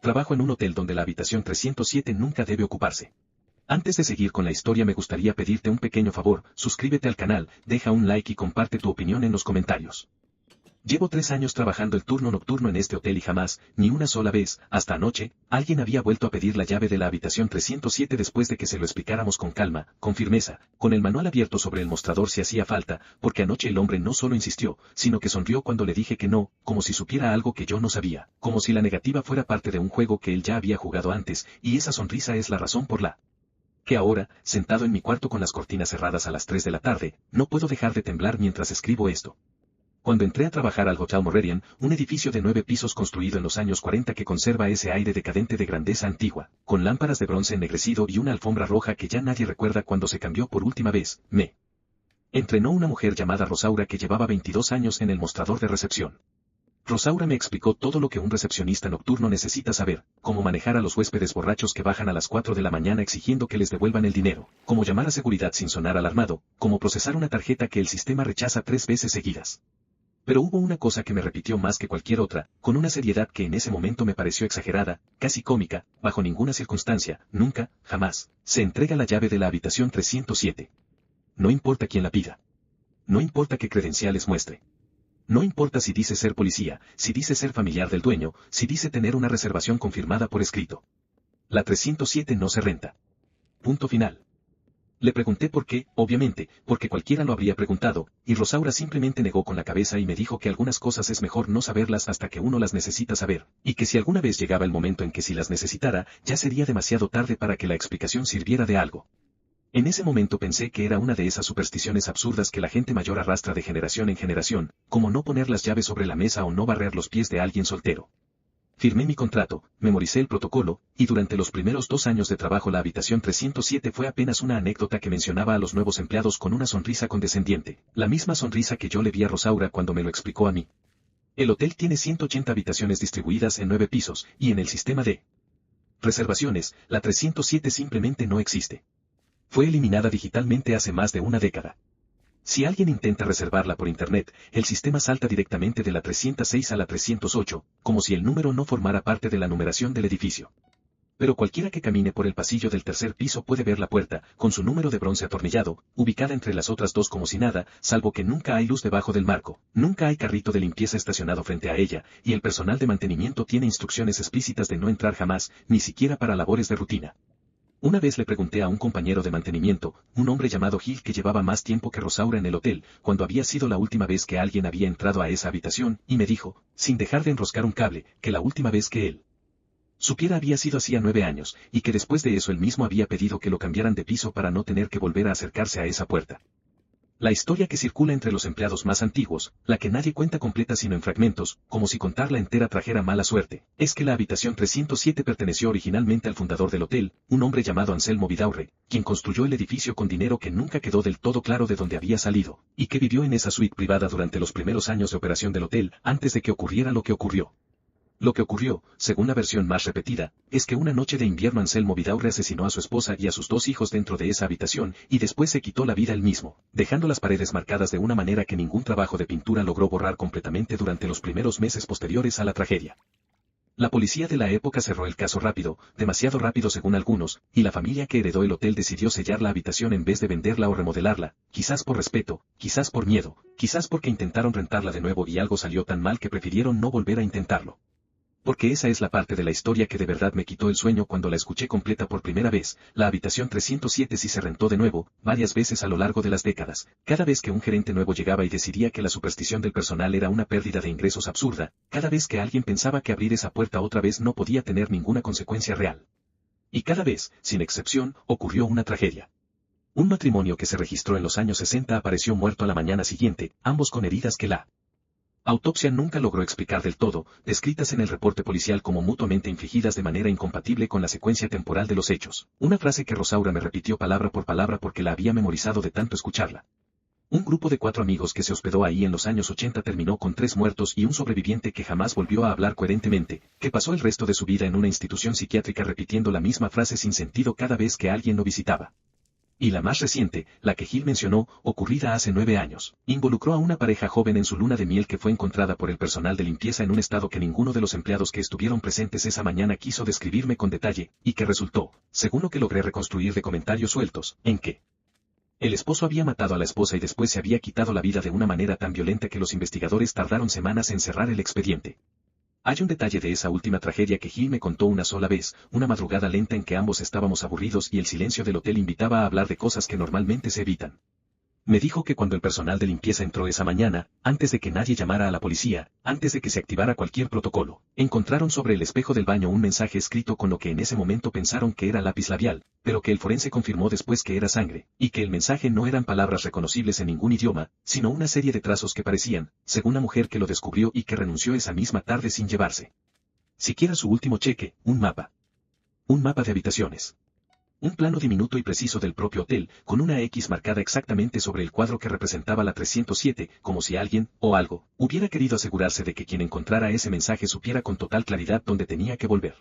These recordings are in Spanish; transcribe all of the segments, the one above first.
Trabajo en un hotel donde la habitación 307 nunca debe ocuparse. Antes de seguir con la historia me gustaría pedirte un pequeño favor, suscríbete al canal, deja un like y comparte tu opinión en los comentarios. Llevo 3 años trabajando el turno nocturno en este hotel y jamás, ni una sola vez, hasta anoche, alguien había vuelto a pedir la llave de la habitación 307 después de que se lo explicáramos con calma, con firmeza, con el manual abierto sobre el mostrador si hacía falta, porque anoche el hombre no solo insistió, sino que sonrió cuando le dije que no, como si supiera algo que yo no sabía, como si la negativa fuera parte de un juego que él ya había jugado antes, y esa sonrisa es la razón por la que ahora, sentado en mi cuarto con las cortinas cerradas a las 3 de la tarde, no puedo dejar de temblar mientras escribo esto. Cuando entré a trabajar al Hotel Moravian, un edificio de 9 pisos construido en los años 40 que conserva ese aire decadente de grandeza antigua, con lámparas de bronce ennegrecido y una alfombra roja que ya nadie recuerda cuando se cambió por última vez, me entrenó una mujer llamada Rosaura que llevaba 22 años en el mostrador de recepción. Rosaura me explicó todo lo que un recepcionista nocturno necesita saber, cómo manejar a los huéspedes borrachos que bajan a las 4 de la mañana exigiendo que les devuelvan el dinero, cómo llamar a seguridad sin sonar alarmado, cómo procesar una tarjeta que el sistema rechaza 3 veces seguidas. Pero hubo una cosa que me repitió más que cualquier otra, con una seriedad que en ese momento me pareció exagerada, casi cómica, bajo ninguna circunstancia, nunca, jamás, se entrega la llave de la habitación 307. No importa quién la pida. No importa qué credenciales muestre. No importa si dice ser policía, si dice ser familiar del dueño, si dice tener una reservación confirmada por escrito. La 307 no se renta. Punto final. Le pregunté por qué, obviamente, porque cualquiera lo habría preguntado, y Rosaura simplemente negó con la cabeza y me dijo que algunas cosas es mejor no saberlas hasta que uno las necesita saber, y que si alguna vez llegaba el momento en que si las necesitara, ya sería demasiado tarde para que la explicación sirviera de algo. En ese momento pensé que era una de esas supersticiones absurdas que la gente mayor arrastra de generación en generación, como no poner las llaves sobre la mesa o no barrer los pies de alguien soltero. Firmé mi contrato, memoricé el protocolo, y durante los primeros 2 años de trabajo la habitación 307 fue apenas una anécdota que mencionaba a los nuevos empleados con una sonrisa condescendiente, la misma sonrisa que yo le vi a Rosaura cuando me lo explicó a mí. El hotel tiene 180 habitaciones distribuidas en 9 pisos, y en el sistema de reservaciones, la 307 simplemente no existe. Fue eliminada digitalmente hace más de una década. Si alguien intenta reservarla por internet, el sistema salta directamente de la 306 a la 308, como si el número no formara parte de la numeración del edificio. Pero cualquiera que camine por el pasillo del tercer piso puede ver la puerta, con su número de bronce atornillado, ubicada entre las otras dos como si nada, salvo que nunca hay luz debajo del marco, nunca hay carrito de limpieza estacionado frente a ella, y el personal de mantenimiento tiene instrucciones explícitas de no entrar jamás, ni siquiera para labores de rutina. Una vez le pregunté a un compañero de mantenimiento, un hombre llamado Gil que llevaba más tiempo que Rosaura en el hotel, cuando había sido la última vez que alguien había entrado a esa habitación, y me dijo, sin dejar de enroscar un cable, que la última vez que él supiera había sido hacía 9 años, y que después de eso él mismo había pedido que lo cambiaran de piso para no tener que volver a acercarse a esa puerta. La historia que circula entre los empleados más antiguos, la que nadie cuenta completa sino en fragmentos, como si contarla entera trajera mala suerte, es que la habitación 307 perteneció originalmente al fundador del hotel, un hombre llamado Anselmo Vidaurre, quien construyó el edificio con dinero que nunca quedó del todo claro de dónde había salido, y que vivió en esa suite privada durante los primeros años de operación del hotel, antes de que ocurriera lo que ocurrió. Lo que ocurrió, según la versión más repetida, es que una noche de invierno Anselmo Vidaurre asesinó a su esposa y a sus 2 hijos dentro de esa habitación, y después se quitó la vida él mismo, dejando las paredes marcadas de una manera que ningún trabajo de pintura logró borrar completamente durante los primeros meses posteriores a la tragedia. La policía de la época cerró el caso rápido, demasiado rápido según algunos, y la familia que heredó el hotel decidió sellar la habitación en vez de venderla o remodelarla, quizás por respeto, quizás por miedo, quizás porque intentaron rentarla de nuevo y algo salió tan mal que prefirieron no volver a intentarlo. Porque esa es la parte de la historia que de verdad me quitó el sueño cuando la escuché completa por primera vez. La habitación 307 sí se rentó de nuevo, varias veces a lo largo de las décadas, cada vez que un gerente nuevo llegaba y decidía que la superstición del personal era una pérdida de ingresos absurda, cada vez que alguien pensaba que abrir esa puerta otra vez no podía tener ninguna consecuencia real. Y cada vez, sin excepción, ocurrió una tragedia. Un matrimonio que se registró en los años 60 apareció muerto a la mañana siguiente, ambos con heridas que la autopsia nunca logró explicar del todo, descritas en el reporte policial como mutuamente infligidas de manera incompatible con la secuencia temporal de los hechos. Una frase que Rosaura me repitió palabra por palabra porque la había memorizado de tanto escucharla. Un grupo de 4 amigos que se hospedó ahí en los años 80 terminó con 3 muertos y un sobreviviente que jamás volvió a hablar coherentemente, que pasó el resto de su vida en una institución psiquiátrica repitiendo la misma frase sin sentido cada vez que alguien lo visitaba. Y la más reciente, la que Gil mencionó, ocurrida hace 9 años, involucró a una pareja joven en su luna de miel que fue encontrada por el personal de limpieza en un estado que ninguno de los empleados que estuvieron presentes esa mañana quiso describirme con detalle, y que resultó, según lo que logré reconstruir de comentarios sueltos, en que el esposo había matado a la esposa y después se había quitado la vida de una manera tan violenta que los investigadores tardaron semanas en cerrar el expediente. Hay un detalle de esa última tragedia que Gil me contó una sola vez, una madrugada lenta en que ambos estábamos aburridos y el silencio del hotel invitaba a hablar de cosas que normalmente se evitan. Me dijo que cuando el personal de limpieza entró esa mañana, antes de que nadie llamara a la policía, antes de que se activara cualquier protocolo, encontraron sobre el espejo del baño un mensaje escrito con lo que en ese momento pensaron que era lápiz labial, pero que el forense confirmó después que era sangre, y que el mensaje no eran palabras reconocibles en ningún idioma, sino una serie de trazos que parecían, según la mujer que lo descubrió y que renunció esa misma tarde sin llevarse siquiera su último cheque, un mapa. Un mapa de habitaciones. Un plano diminuto y preciso del propio hotel, con una X marcada exactamente sobre el cuadro que representaba la 307, como si alguien, o algo, hubiera querido asegurarse de que quien encontrara ese mensaje supiera con total claridad dónde tenía que volver.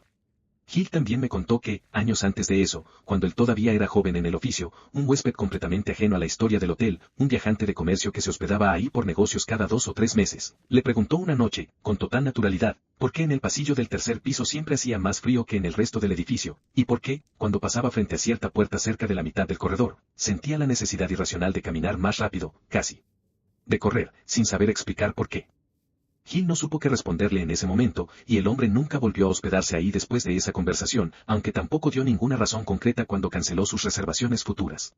Gil también me contó que, años antes de eso, cuando él todavía era joven en el oficio, un huésped completamente ajeno a la historia del hotel, un viajante de comercio que se hospedaba ahí por negocios cada 2 o 3 meses, le preguntó una noche, con total naturalidad, por qué en el pasillo del tercer piso siempre hacía más frío que en el resto del edificio, y por qué, cuando pasaba frente a cierta puerta cerca de la mitad del corredor, sentía la necesidad irracional de caminar más rápido, casi de correr, sin saber explicar por qué. Gil no supo qué responderle en ese momento, y el hombre nunca volvió a hospedarse ahí después de esa conversación, aunque tampoco dio ninguna razón concreta cuando canceló sus reservaciones futuras.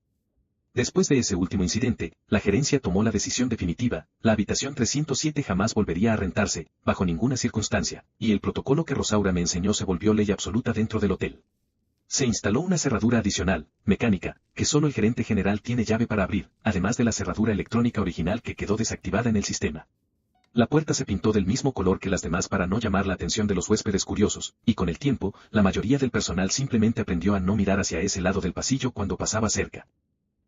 Después de ese último incidente, la gerencia tomó la decisión definitiva, la habitación 307 jamás volvería a rentarse, bajo ninguna circunstancia, y el protocolo que Rosaura me enseñó se volvió ley absoluta dentro del hotel. Se instaló una cerradura adicional, mecánica, que solo el gerente general tiene llave para abrir, además de la cerradura electrónica original que quedó desactivada en el sistema. La puerta se pintó del mismo color que las demás para no llamar la atención de los huéspedes curiosos, y con el tiempo, la mayoría del personal simplemente aprendió a no mirar hacia ese lado del pasillo cuando pasaba cerca.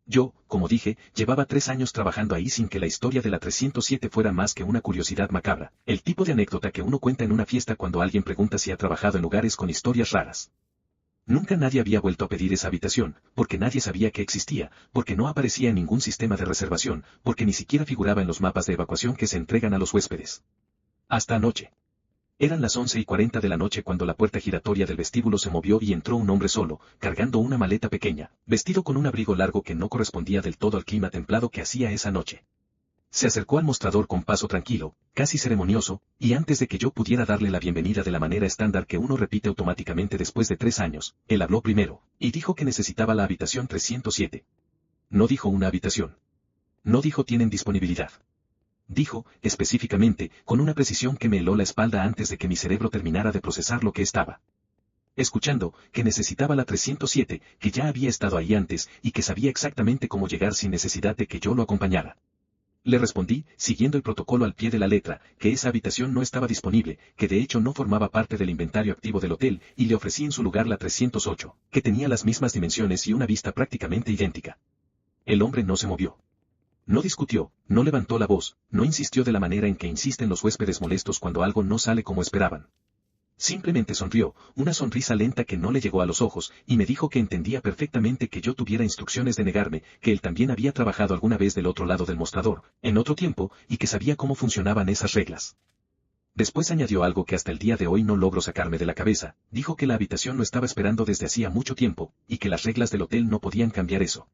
Yo, como dije, llevaba 3 años trabajando ahí sin que la historia de la 307 fuera más que una curiosidad macabra, el tipo de anécdota que uno cuenta en una fiesta cuando alguien pregunta si ha trabajado en lugares con historias raras. Nunca nadie había vuelto a pedir esa habitación, porque nadie sabía que existía, porque no aparecía en ningún sistema de reservación, porque ni siquiera figuraba en los mapas de evacuación que se entregan a los huéspedes. Hasta anoche. Eran las 11:40 de la noche cuando la puerta giratoria del vestíbulo se movió y entró un hombre solo, cargando una maleta pequeña, vestido con un abrigo largo que no correspondía del todo al clima templado que hacía esa noche. Se acercó al mostrador con paso tranquilo, casi ceremonioso, y antes de que yo pudiera darle la bienvenida de la manera estándar que uno repite automáticamente después de 3 años, él habló primero, y dijo que necesitaba la habitación 307. No dijo una habitación. No dijo tienen disponibilidad. Dijo, específicamente, con una precisión que me heló la espalda antes de que mi cerebro terminara de procesar lo que estaba escuchando, que necesitaba la 307, que ya había estado ahí antes, y que sabía exactamente cómo llegar sin necesidad de que yo lo acompañara. Le respondí, siguiendo el protocolo al pie de la letra, que esa habitación no estaba disponible, que de hecho no formaba parte del inventario activo del hotel, y le ofrecí en su lugar la 308, que tenía las mismas dimensiones y una vista prácticamente idéntica. El hombre no se movió. No discutió, no levantó la voz, no insistió de la manera en que insisten los huéspedes molestos cuando algo no sale como esperaban. Simplemente sonrió, una sonrisa lenta que no le llegó a los ojos, y me dijo que entendía perfectamente que yo tuviera instrucciones de negarme, que él también había trabajado alguna vez del otro lado del mostrador, en otro tiempo, y que sabía cómo funcionaban esas reglas. Después añadió algo que hasta el día de hoy no logro sacarme de la cabeza, dijo que la habitación lo estaba esperando desde hacía mucho tiempo, y que las reglas del hotel no podían cambiar eso.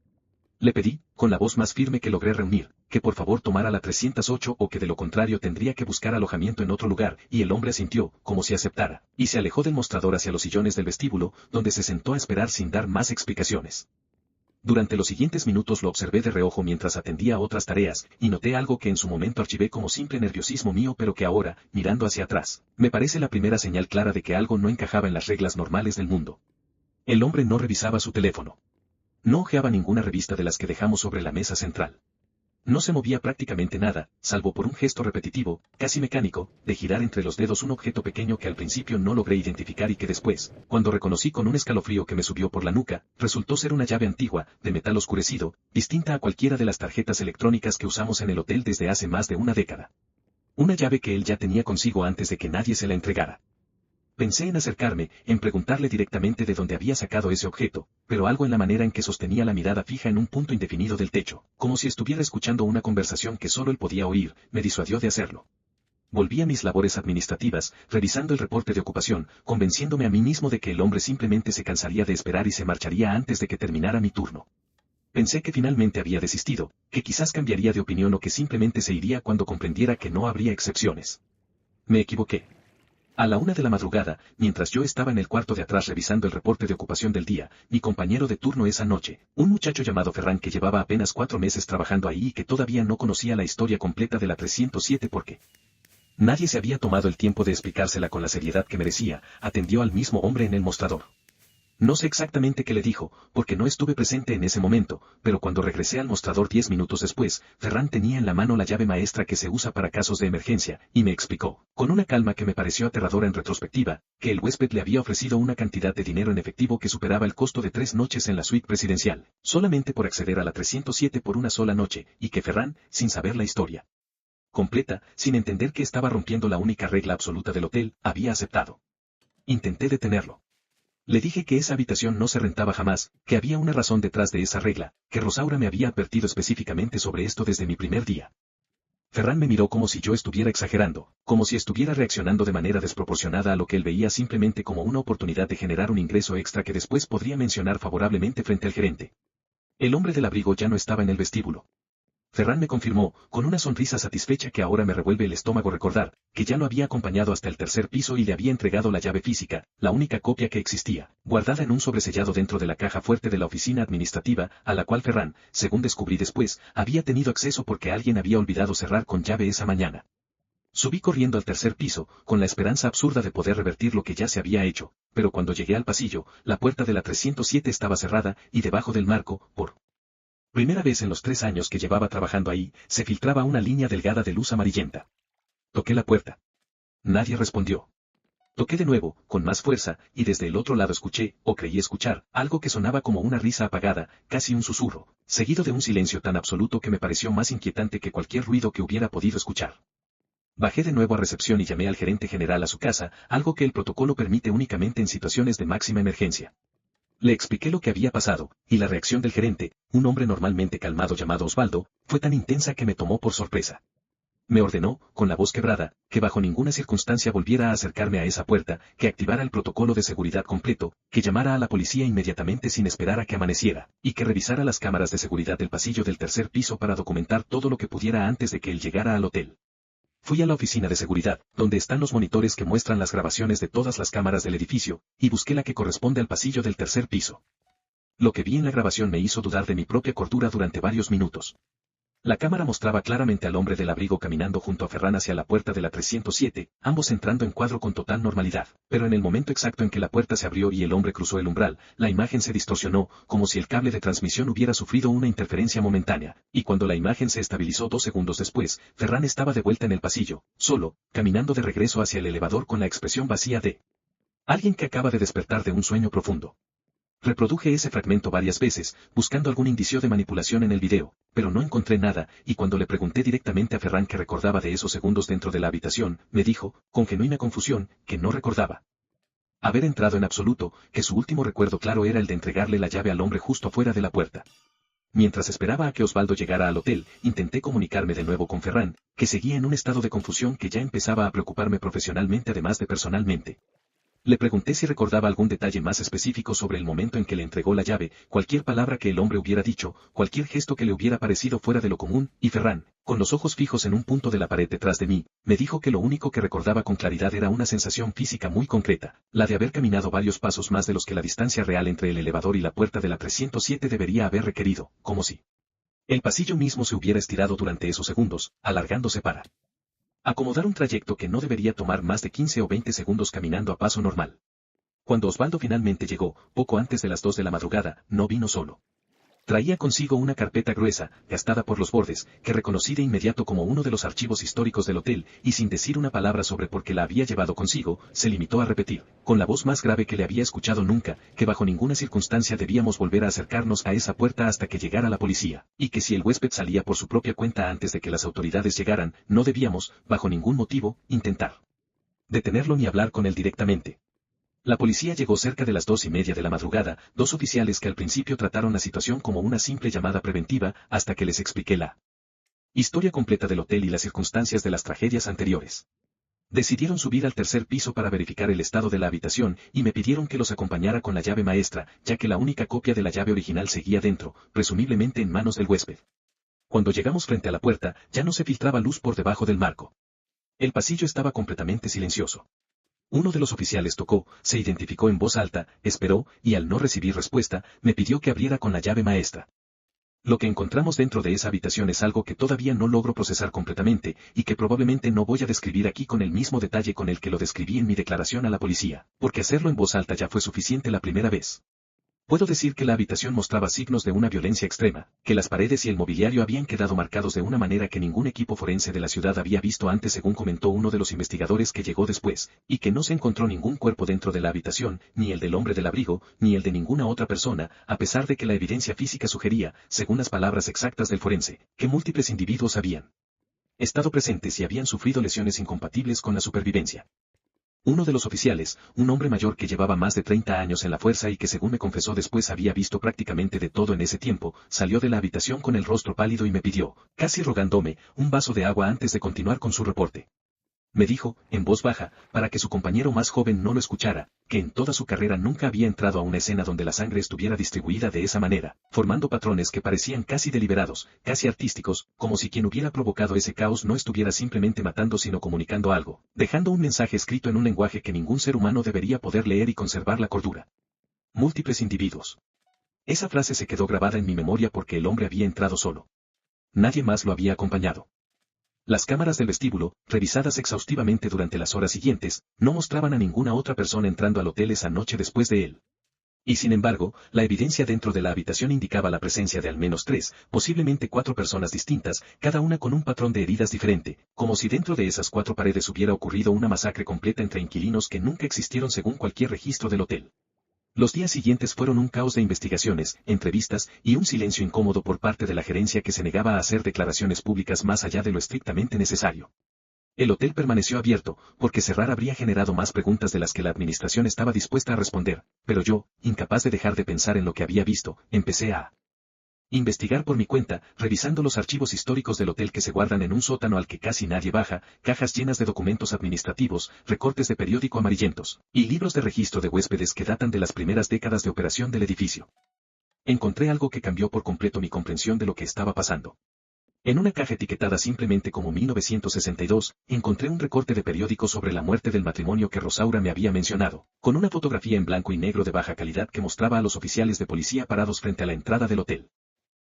Le pedí, con la voz más firme que logré reunir, que por favor tomara la 308 o que de lo contrario tendría que buscar alojamiento en otro lugar, y el hombre asintió, como si aceptara, y se alejó del mostrador hacia los sillones del vestíbulo, donde se sentó a esperar sin dar más explicaciones. Durante los siguientes minutos lo observé de reojo mientras atendía a otras tareas, y noté algo que en su momento archivé como simple nerviosismo mío pero que ahora, mirando hacia atrás, me parece la primera señal clara de que algo no encajaba en las reglas normales del mundo. El hombre no revisaba su teléfono. No hojeaba ninguna revista de las que dejamos sobre la mesa central. No se movía prácticamente nada, salvo por un gesto repetitivo, casi mecánico, de girar entre los dedos un objeto pequeño que al principio no logré identificar y que después, cuando reconocí con un escalofrío que me subió por la nuca, resultó ser una llave antigua, de metal oscurecido, distinta a cualquiera de las tarjetas electrónicas que usamos en el hotel desde hace más de una década. Una llave que él ya tenía consigo antes de que nadie se la entregara. Pensé en acercarme, en preguntarle directamente de dónde había sacado ese objeto, pero algo en la manera en que sostenía la mirada fija en un punto indefinido del techo, como si estuviera escuchando una conversación que solo él podía oír, me disuadió de hacerlo. Volví a mis labores administrativas, revisando el reporte de ocupación, convenciéndome a mí mismo de que el hombre simplemente se cansaría de esperar y se marcharía antes de que terminara mi turno. Pensé que finalmente había desistido, que quizás cambiaría de opinión o que simplemente se iría cuando comprendiera que no habría excepciones. Me equivoqué. A la 1 de la madrugada, mientras yo estaba en el cuarto de atrás revisando el reporte de ocupación del día, mi compañero de turno esa noche, un muchacho llamado Ferran que llevaba apenas 4 meses trabajando ahí y que todavía no conocía la historia completa de la 307 porque nadie se había tomado el tiempo de explicársela con la seriedad que merecía, atendió al mismo hombre en el mostrador. No sé exactamente qué le dijo, porque no estuve presente en ese momento, pero cuando regresé al mostrador 10 minutos después, Ferran tenía en la mano la llave maestra que se usa para casos de emergencia, y me explicó, con una calma que me pareció aterradora en retrospectiva, que el huésped le había ofrecido una cantidad de dinero en efectivo que superaba el costo de 3 noches en la suite presidencial, solamente por acceder a la 307 por una sola noche, y que Ferran, sin saber la historia completa, sin entender que estaba rompiendo la única regla absoluta del hotel, había aceptado. Intenté detenerlo. Le dije que esa habitación no se rentaba jamás, que había una razón detrás de esa regla, que Rosaura me había advertido específicamente sobre esto desde mi primer día. Ferran me miró como si yo estuviera exagerando, como si estuviera reaccionando de manera desproporcionada a lo que él veía simplemente como una oportunidad de generar un ingreso extra que después podría mencionar favorablemente frente al gerente. El hombre del abrigo ya no estaba en el vestíbulo. Ferran me confirmó, con una sonrisa satisfecha que ahora me revuelve el estómago recordar, que ya lo había acompañado hasta el tercer piso y le había entregado la llave física, la única copia que existía, guardada en un sobresellado dentro de la caja fuerte de la oficina administrativa, a la cual Ferran, según descubrí después, había tenido acceso porque alguien había olvidado cerrar con llave esa mañana. Subí corriendo al tercer piso, con la esperanza absurda de poder revertir lo que ya se había hecho, pero cuando llegué al pasillo, la puerta de la 307 estaba cerrada, y debajo del marco, por primera vez en los 3 años que llevaba trabajando ahí, se filtraba una línea delgada de luz amarillenta. Toqué la puerta. Nadie respondió. Toqué de nuevo, con más fuerza, y desde el otro lado escuché, o creí escuchar, algo que sonaba como una risa apagada, casi un susurro, seguido de un silencio tan absoluto que me pareció más inquietante que cualquier ruido que hubiera podido escuchar. Bajé de nuevo a recepción y llamé al gerente general a su casa, algo que el protocolo permite únicamente en situaciones de máxima emergencia. Le expliqué lo que había pasado, y la reacción del gerente, un hombre normalmente calmado llamado Osvaldo, fue tan intensa que me tomó por sorpresa. Me ordenó, con la voz quebrada, que bajo ninguna circunstancia volviera a acercarme a esa puerta, que activara el protocolo de seguridad completo, que llamara a la policía inmediatamente sin esperar a que amaneciera, y que revisara las cámaras de seguridad del pasillo del tercer piso para documentar todo lo que pudiera antes de que él llegara al hotel. Fui a la oficina de seguridad, donde están los monitores que muestran las grabaciones de todas las cámaras del edificio, y busqué la que corresponde al pasillo del tercer piso. Lo que vi en la grabación me hizo dudar de mi propia cordura durante varios minutos. La cámara mostraba claramente al hombre del abrigo caminando junto a Ferran hacia la puerta de la 307, ambos entrando en cuadro con total normalidad, pero en el momento exacto en que la puerta se abrió y el hombre cruzó el umbral, la imagen se distorsionó, como si el cable de transmisión hubiera sufrido una interferencia momentánea, y cuando la imagen se estabilizó 2 segundos después, Ferran estaba de vuelta en el pasillo, solo, caminando de regreso hacia el elevador con la expresión vacía de alguien que acaba de despertar de un sueño profundo. Reproduje ese fragmento varias veces, buscando algún indicio de manipulación en el video, pero no encontré nada, y cuando le pregunté directamente a Ferran qué recordaba de esos segundos dentro de la habitación, me dijo, con genuina confusión, que no recordaba haber entrado en absoluto, que su último recuerdo claro era el de entregarle la llave al hombre justo afuera de la puerta. Mientras esperaba a que Osvaldo llegara al hotel, intenté comunicarme de nuevo con Ferran, que seguía en un estado de confusión que ya empezaba a preocuparme profesionalmente además de personalmente. Le pregunté si recordaba algún detalle más específico sobre el momento en que le entregó la llave, cualquier palabra que el hombre hubiera dicho, cualquier gesto que le hubiera parecido fuera de lo común, y Ferran, con los ojos fijos en un punto de la pared detrás de mí, me dijo que lo único que recordaba con claridad era una sensación física muy concreta, la de haber caminado varios pasos más de los que la distancia real entre el elevador y la puerta de la 307 debería haber requerido, como si el pasillo mismo se hubiera estirado durante esos segundos, alargándose para acomodar un trayecto que no debería tomar más de 15 o 20 segundos caminando a paso normal. Cuando Osvaldo finalmente llegó, poco antes de las 2 de la madrugada, no vino solo. Traía consigo una carpeta gruesa, gastada por los bordes, que reconocí de inmediato como uno de los archivos históricos del hotel, y sin decir una palabra sobre por qué la había llevado consigo, se limitó a repetir, con la voz más grave que le había escuchado nunca, que bajo ninguna circunstancia debíamos volver a acercarnos a esa puerta hasta que llegara la policía, y que si el huésped salía por su propia cuenta antes de que las autoridades llegaran, no debíamos, bajo ningún motivo, intentar detenerlo ni hablar con él directamente. La policía llegó cerca de las 2:30 de la madrugada, dos oficiales que al principio trataron la situación como una simple llamada preventiva, hasta que les expliqué la historia completa del hotel y las circunstancias de las tragedias anteriores. Decidieron subir al tercer piso para verificar el estado de la habitación y me pidieron que los acompañara con la llave maestra, ya que la única copia de la llave original seguía dentro, presumiblemente en manos del huésped. Cuando llegamos frente a la puerta, ya no se filtraba luz por debajo del marco. El pasillo estaba completamente silencioso. Uno de los oficiales tocó, se identificó en voz alta, esperó, y al no recibir respuesta, me pidió que abriera con la llave maestra. Lo que encontramos dentro de esa habitación es algo que todavía no logro procesar completamente, y que probablemente no voy a describir aquí con el mismo detalle con el que lo describí en mi declaración a la policía, porque hacerlo en voz alta ya fue suficiente la primera vez. Puedo decir que la habitación mostraba signos de una violencia extrema, que las paredes y el mobiliario habían quedado marcados de una manera que ningún equipo forense de la ciudad había visto antes, según comentó uno de los investigadores que llegó después, y que no se encontró ningún cuerpo dentro de la habitación, ni el del hombre del abrigo, ni el de ninguna otra persona, a pesar de que la evidencia física sugería, según las palabras exactas del forense, que múltiples individuos habían estado presentes y habían sufrido lesiones incompatibles con la supervivencia. Uno de los oficiales, un hombre mayor que llevaba más de 30 años en la fuerza y que según me confesó después había visto prácticamente de todo en ese tiempo, salió de la habitación con el rostro pálido y me pidió, casi rogándome, un vaso de agua antes de continuar con su reporte. Me dijo, en voz baja, para que su compañero más joven no lo escuchara, que en toda su carrera nunca había entrado a una escena donde la sangre estuviera distribuida de esa manera, formando patrones que parecían casi deliberados, casi artísticos, como si quien hubiera provocado ese caos no estuviera simplemente matando sino comunicando algo, dejando un mensaje escrito en un lenguaje que ningún ser humano debería poder leer y conservar la cordura. Múltiples individuos. Esa frase se quedó grabada en mi memoria porque el hombre había entrado solo. Nadie más lo había acompañado. Las cámaras del vestíbulo, revisadas exhaustivamente durante las horas siguientes, no mostraban a ninguna otra persona entrando al hotel esa noche después de él. Y sin embargo, la evidencia dentro de la habitación indicaba la presencia de al menos 3, posiblemente 4 personas distintas, cada una con un patrón de heridas diferente, como si dentro de esas 4 paredes hubiera ocurrido una masacre completa entre inquilinos que nunca existieron según cualquier registro del hotel. Los días siguientes fueron un caos de investigaciones, entrevistas y un silencio incómodo por parte de la gerencia que se negaba a hacer declaraciones públicas más allá de lo estrictamente necesario. El hotel permaneció abierto, porque cerrar habría generado más preguntas de las que la administración estaba dispuesta a responder, pero yo, incapaz de dejar de pensar en lo que había visto, empecé a investigar por mi cuenta, revisando los archivos históricos del hotel que se guardan en un sótano al que casi nadie baja, cajas llenas de documentos administrativos, recortes de periódico amarillentos, y libros de registro de huéspedes que datan de las primeras décadas de operación del edificio. Encontré algo que cambió por completo mi comprensión de lo que estaba pasando. En una caja etiquetada simplemente como 1962, encontré un recorte de periódico sobre la muerte del matrimonio que Rosaura me había mencionado, con una fotografía en blanco y negro de baja calidad que mostraba a los oficiales de policía parados frente a la entrada del hotel.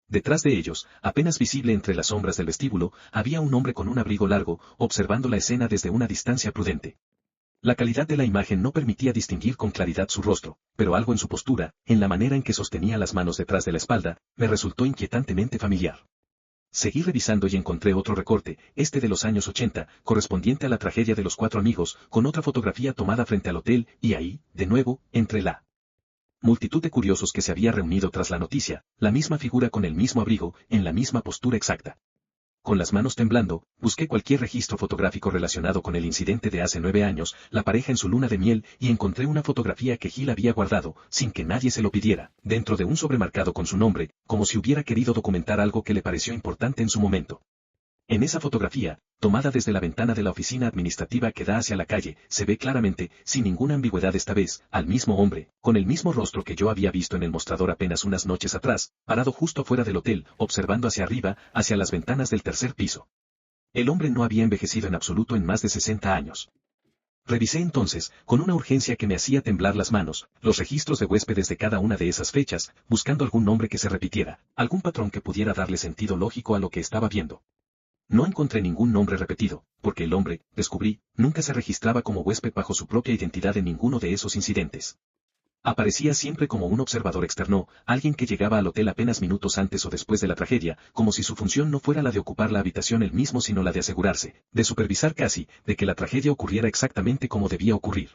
Detrás de ellos, apenas visible entre las sombras del vestíbulo, había un hombre con un abrigo largo, observando la escena desde una distancia prudente. La calidad de la imagen no permitía distinguir con claridad su rostro, pero algo en su postura, en la manera en que sostenía las manos detrás de la espalda, me resultó inquietantemente familiar. Seguí revisando y encontré otro recorte, este de los años 80, correspondiente a la tragedia de los 4 amigos, con otra fotografía tomada frente al hotel, y ahí, de nuevo, entre la multitud de curiosos que se había reunido tras la noticia, la misma figura con el mismo abrigo, en la misma postura exacta. Con las manos temblando, busqué cualquier registro fotográfico relacionado con el incidente de hace 9 años, la pareja en su luna de miel, y encontré una fotografía que Gil había guardado, sin que nadie se lo pidiera, dentro de un sobremarcado con su nombre, como si hubiera querido documentar algo que le pareció importante en su momento. En esa fotografía, tomada desde la ventana de la oficina administrativa que da hacia la calle, se ve claramente, sin ninguna ambigüedad esta vez, al mismo hombre, con el mismo rostro que yo había visto en el mostrador apenas unas noches atrás, parado justo fuera del hotel, observando hacia arriba, hacia las ventanas del tercer piso. El hombre no había envejecido en absoluto en más de 60 años. Revisé entonces, con una urgencia que me hacía temblar las manos, los registros de huéspedes de cada una de esas fechas, buscando algún nombre que se repitiera, algún patrón que pudiera darle sentido lógico a lo que estaba viendo. No encontré ningún nombre repetido, porque el hombre, descubrí, nunca se registraba como huésped bajo su propia identidad en ninguno de esos incidentes. Aparecía siempre como un observador externo, alguien que llegaba al hotel apenas minutos antes o después de la tragedia, como si su función no fuera la de ocupar la habitación él mismo sino la de asegurarse, de supervisar casi, de que la tragedia ocurriera exactamente como debía ocurrir.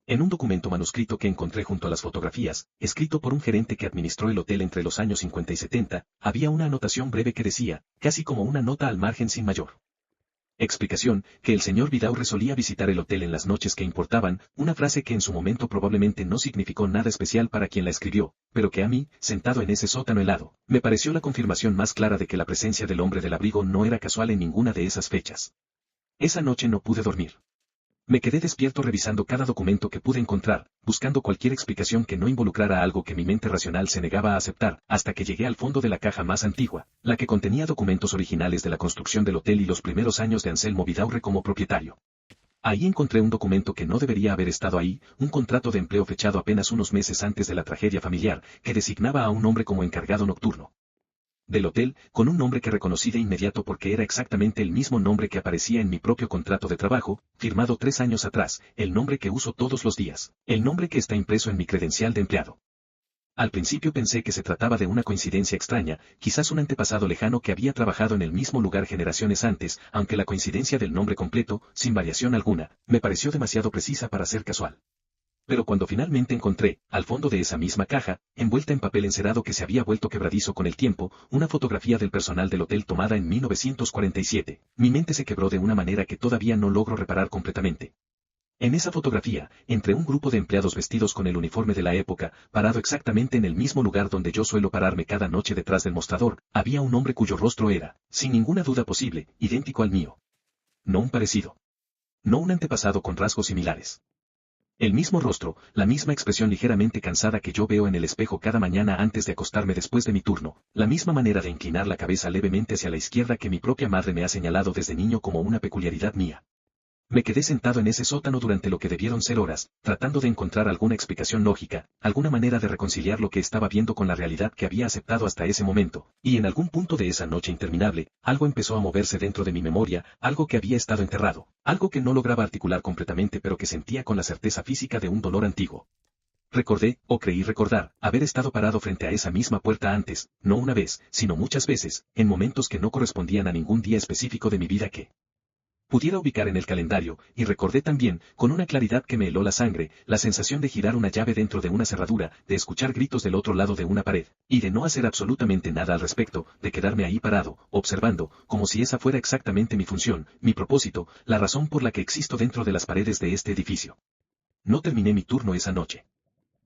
En un documento manuscrito que encontré junto a las fotografías, escrito por un gerente que administró el hotel entre los años 50 y 70, había una anotación breve que decía, casi como una nota al margen sin mayor Explicación, que el señor Vidaurre solía visitar el hotel en las noches que importaban, una frase que en su momento probablemente no significó nada especial para quien la escribió, pero que a mí, sentado en ese sótano helado, me pareció la confirmación más clara de que la presencia del hombre del abrigo no era casual en ninguna de esas fechas. Esa noche no pude dormir. Me quedé despierto revisando cada documento que pude encontrar, buscando cualquier explicación que no involucrara algo que mi mente racional se negaba a aceptar, hasta que llegué al fondo de la caja más antigua, la que contenía documentos originales de la construcción del hotel y los primeros años de Anselmo Vidaurre como propietario. Ahí encontré un documento que no debería haber estado ahí, un contrato de empleo fechado apenas unos meses antes de la tragedia familiar, que designaba a un hombre como encargado nocturno del hotel, con un nombre que reconocí de inmediato porque era exactamente el mismo nombre que aparecía en mi propio contrato de trabajo, firmado 3 años atrás, el nombre que uso todos los días, el nombre que está impreso en mi credencial de empleado. Al principio pensé que se trataba de una coincidencia extraña, quizás un antepasado lejano que había trabajado en el mismo lugar generaciones antes, aunque la coincidencia del nombre completo, sin variación alguna, me pareció demasiado precisa para ser casual. Pero cuando finalmente encontré, al fondo de esa misma caja, envuelta en papel encerado que se había vuelto quebradizo con el tiempo, una fotografía del personal del hotel tomada en 1947, mi mente se quebró de una manera que todavía no logro reparar completamente. En esa fotografía, entre un grupo de empleados vestidos con el uniforme de la época, parado exactamente en el mismo lugar donde yo suelo pararme cada noche detrás del mostrador, había un hombre cuyo rostro era, sin ninguna duda posible, idéntico al mío. No un parecido. No un antepasado con rasgos similares. El mismo rostro, la misma expresión ligeramente cansada que yo veo en el espejo cada mañana antes de acostarme después de mi turno, la misma manera de inclinar la cabeza levemente hacia la izquierda que mi propia madre me ha señalado desde niño como una peculiaridad mía. Me quedé sentado en ese sótano durante lo que debieron ser horas, tratando de encontrar alguna explicación lógica, alguna manera de reconciliar lo que estaba viendo con la realidad que había aceptado hasta ese momento, y en algún punto de esa noche interminable, algo empezó a moverse dentro de mi memoria, algo que había estado enterrado, algo que no lograba articular completamente pero que sentía con la certeza física de un dolor antiguo. Recordé, o creí recordar, haber estado parado frente a esa misma puerta antes, no una vez, sino muchas veces, en momentos que no correspondían a ningún día específico de mi vida que pudiera ubicar en el calendario, y recordé también, con una claridad que me heló la sangre, la sensación de girar una llave dentro de una cerradura, de escuchar gritos del otro lado de una pared, y de no hacer absolutamente nada al respecto, de quedarme ahí parado, observando, como si esa fuera exactamente mi función, mi propósito, la razón por la que existo dentro de las paredes de este edificio. No terminé mi turno esa noche.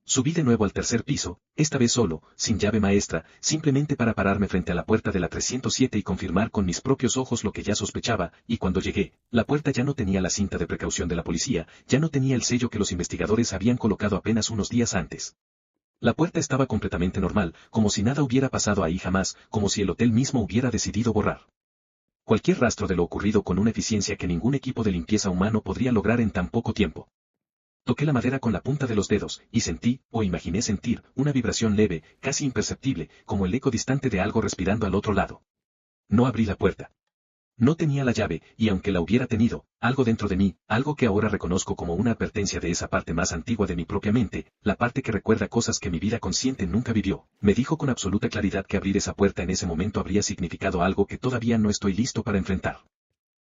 Subí de nuevo al tercer piso, esta vez solo, sin llave maestra, simplemente para pararme frente a la puerta de la 307 y confirmar con mis propios ojos lo que ya sospechaba, y cuando llegué, la puerta ya no tenía la cinta de precaución de la policía, ya no tenía el sello que los investigadores habían colocado apenas unos días antes. La puerta estaba completamente normal, como si nada hubiera pasado ahí jamás, como si el hotel mismo hubiera decidido borrar cualquier rastro de lo ocurrido con una eficiencia que ningún equipo de limpieza humano podría lograr en tan poco tiempo. Toqué la madera con la punta de los dedos, y sentí, o imaginé sentir, una vibración leve, casi imperceptible, como el eco distante de algo respirando al otro lado. No abrí la puerta. No tenía la llave, y aunque la hubiera tenido, algo dentro de mí, algo que ahora reconozco como una advertencia de esa parte más antigua de mi propia mente, la parte que recuerda cosas que mi vida consciente nunca vivió, me dijo con absoluta claridad que abrir esa puerta en ese momento habría significado algo que todavía no estoy listo para enfrentar.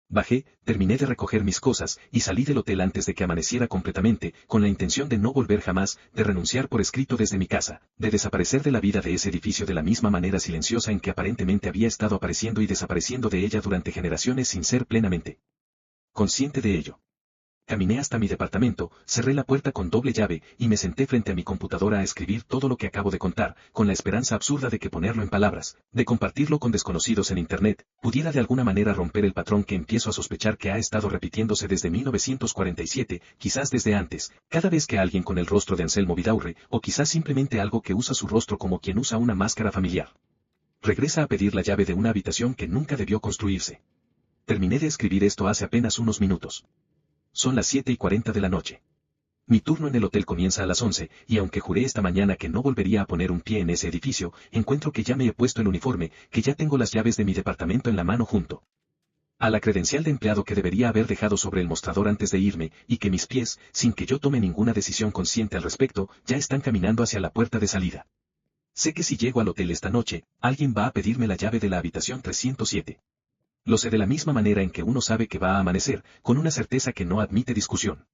Bajé, terminé de recoger mis cosas, y salí del hotel antes de que amaneciera completamente, con la intención de no volver jamás, de renunciar por escrito desde mi casa, de desaparecer de la vida de ese edificio de la misma manera silenciosa en que aparentemente había estado apareciendo y desapareciendo de ella durante generaciones sin ser plenamente consciente de ello. Caminé hasta mi departamento, cerré la puerta con doble llave, y me senté frente a mi computadora a escribir todo lo que acabo de contar, con la esperanza absurda de que ponerlo en palabras, de compartirlo con desconocidos en Internet, pudiera de alguna manera romper el patrón que empiezo a sospechar que ha estado repitiéndose desde 1947, quizás desde antes, cada vez que alguien con el rostro de Anselmo Vidaurre, o quizás simplemente algo que usa su rostro como quien usa una máscara familiar, regresa a pedir la llave de una habitación que nunca debió construirse. Terminé de escribir esto hace apenas unos minutos. Son las 7:40 de la noche. Mi turno en el hotel comienza a las 11, y aunque juré esta mañana que no volvería a poner un pie en ese edificio, encuentro que ya me he puesto el uniforme, que ya tengo las llaves de mi departamento en la mano junto a la credencial de empleado que debería haber dejado sobre el mostrador antes de irme, y que mis pies, sin que yo tome ninguna decisión consciente al respecto, ya están caminando hacia la puerta de salida. Sé que si llego al hotel esta noche, alguien va a pedirme la llave de la habitación 307. Lo sé de la misma manera en que uno sabe que va a amanecer, con una certeza que no admite discusión.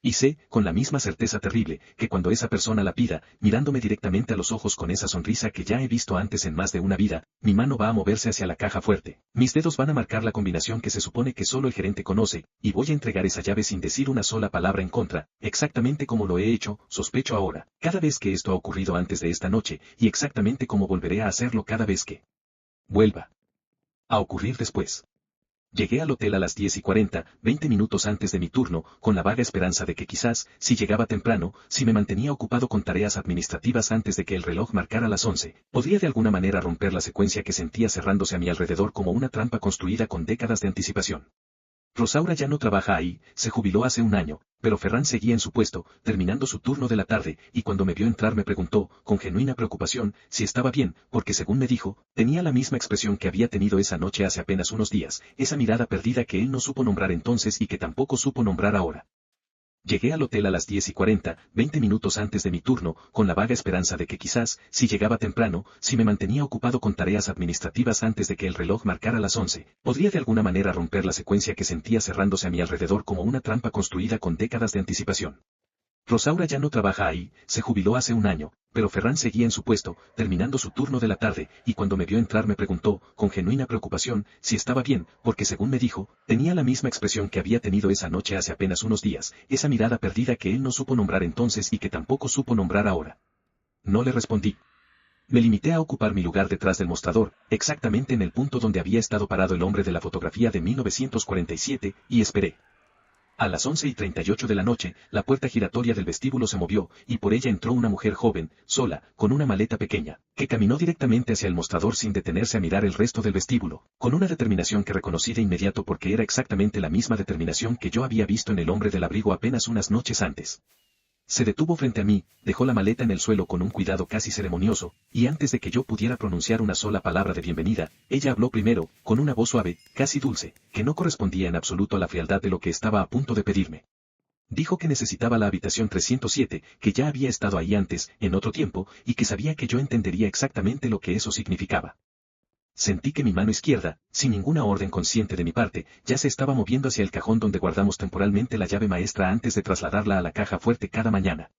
Y sé, con la misma certeza terrible, que cuando esa persona la pida, mirándome directamente a los ojos con esa sonrisa que ya he visto antes en más de una vida, mi mano va a moverse hacia la caja fuerte, mis dedos van a marcar la combinación que se supone que solo el gerente conoce, y voy a entregar esa llave sin decir una sola palabra en contra, exactamente como lo he hecho, sospecho ahora, cada vez que esto ha ocurrido antes de esta noche, y exactamente como volveré a hacerlo cada vez que vuelva a ocurrir después. Llegué al hotel a las 10:40, 20 minutos antes de mi turno, con la vaga esperanza de que quizás, si llegaba temprano, si me mantenía ocupado con tareas administrativas antes de que el reloj marcara las 11, podría de alguna manera romper la secuencia que sentía cerrándose a mi alrededor como una trampa construida con décadas de anticipación. Rosaura ya no trabaja ahí, se jubiló hace un año, pero Ferran seguía en su puesto, terminando su turno de la tarde, y cuando me vio entrar me preguntó, con genuina preocupación, si estaba bien, porque según me dijo, tenía la misma expresión que había tenido esa noche hace apenas unos días, esa mirada perdida que él no supo nombrar entonces y que tampoco supo nombrar ahora. Llegué al hotel a las 10:40, 20 minutos antes de mi turno, con la vaga esperanza de que quizás, si llegaba temprano, si me mantenía ocupado con tareas administrativas antes de que el reloj marcara las 11, podría de alguna manera romper la secuencia que sentía cerrándose a mi alrededor como una trampa construida con décadas de anticipación. Rosaura ya no trabaja ahí, se jubiló hace un año, pero Ferran seguía en su puesto, terminando su turno de la tarde, y cuando me vio entrar me preguntó, con genuina preocupación, si estaba bien, porque según me dijo, tenía la misma expresión que había tenido esa noche hace apenas unos días, esa mirada perdida que él no supo nombrar entonces y que tampoco supo nombrar ahora. No le respondí. Me limité a ocupar mi lugar detrás del mostrador, exactamente en el punto donde había estado parado el hombre de la fotografía de 1947, y esperé. A las 11:38 de la noche, la puerta giratoria del vestíbulo se movió, y por ella entró una mujer joven, sola, con una maleta pequeña, que caminó directamente hacia el mostrador sin detenerse a mirar el resto del vestíbulo, con una determinación que reconocí de inmediato porque era exactamente la misma determinación que yo había visto en el hombre del abrigo apenas unas noches antes. Se detuvo frente a mí, dejó la maleta en el suelo con un cuidado casi ceremonioso, y antes de que yo pudiera pronunciar una sola palabra de bienvenida, ella habló primero, con una voz suave, casi dulce, que no correspondía en absoluto a la frialdad de lo que estaba a punto de pedirme. Dijo que necesitaba la habitación 307, que ya había estado ahí antes, en otro tiempo, y que sabía que yo entendería exactamente lo que eso significaba. Sentí que mi mano izquierda, sin ninguna orden consciente de mi parte, ya se estaba moviendo hacia el cajón donde guardamos temporalmente la llave maestra antes de trasladarla a la caja fuerte cada mañana.